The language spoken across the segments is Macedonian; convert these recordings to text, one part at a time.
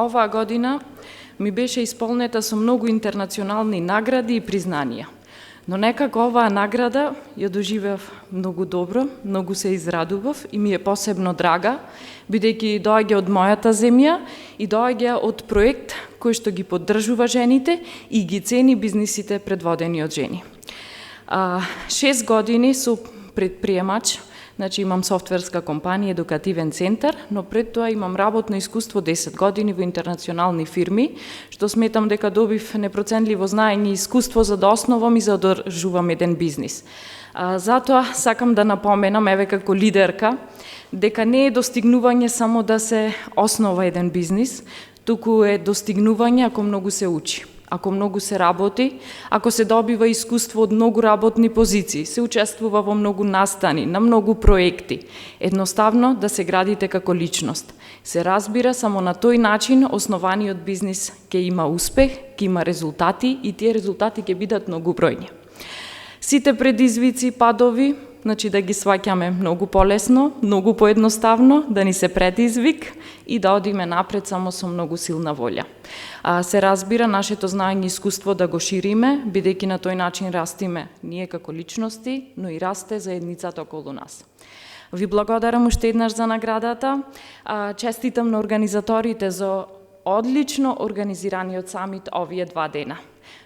оваа година ми беше исполнета со многу интернационални награди и признанија. Но некако оваа награда ја доживеав многу добро, многу се израдував и ми е посебно драга, бидејќи доаѓа од мојата земја и доаѓа од проект кој што ги поддржува жените и ги цени бизнисите предводени од жени. 6 години су предприемач, значи имам софтверска компанија, едукативен центар, но пред тоа имам работно искуство 10 години во интернационални фирми, што сметам дека добив непроценливо знаење и искуство за да основам и за да одржувам еден бизнис. Затоа сакам да напоменам, еве како лидерка, дека не е достигнување само да се основа еден бизнис, туку е достигнување ако многу се учи, ако многу се работи, ако се добива искуство од многу работни позиции, се учествува во многу настани, на многу проекти. Едноставно да се градите како личност. Се разбира само на тој начин основаниот бизнис ќе има успех, ќе има резултати и тие резултати ќе бидат многу бројни. Сите предизвици, падови, значи да ги сваќаме многу полесно, многу поедноставно, да ни се предизвик и да одиме напред само со многу силна волја. Се разбира нашето знаење и искуство да го шириме, бидејќи на тој начин растиме ние како личности, но и расте заедницата околу нас. Ви благодарам уште еднаш за наградата. Честитам на организаторите за одлично организираниот самит овие 2 дена.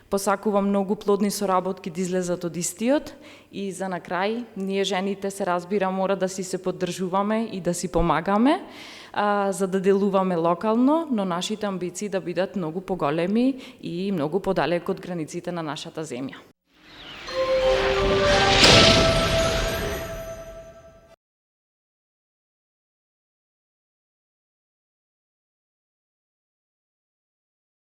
Посакувам многу плодни соработки да излезат од истиот и за на крај, ние жените се разбира мора да си се поддржуваме и да си помагаме, за да делуваме локално, но нашите амбиции да бидат многу поголеми и многу подалек од границите на нашата земја.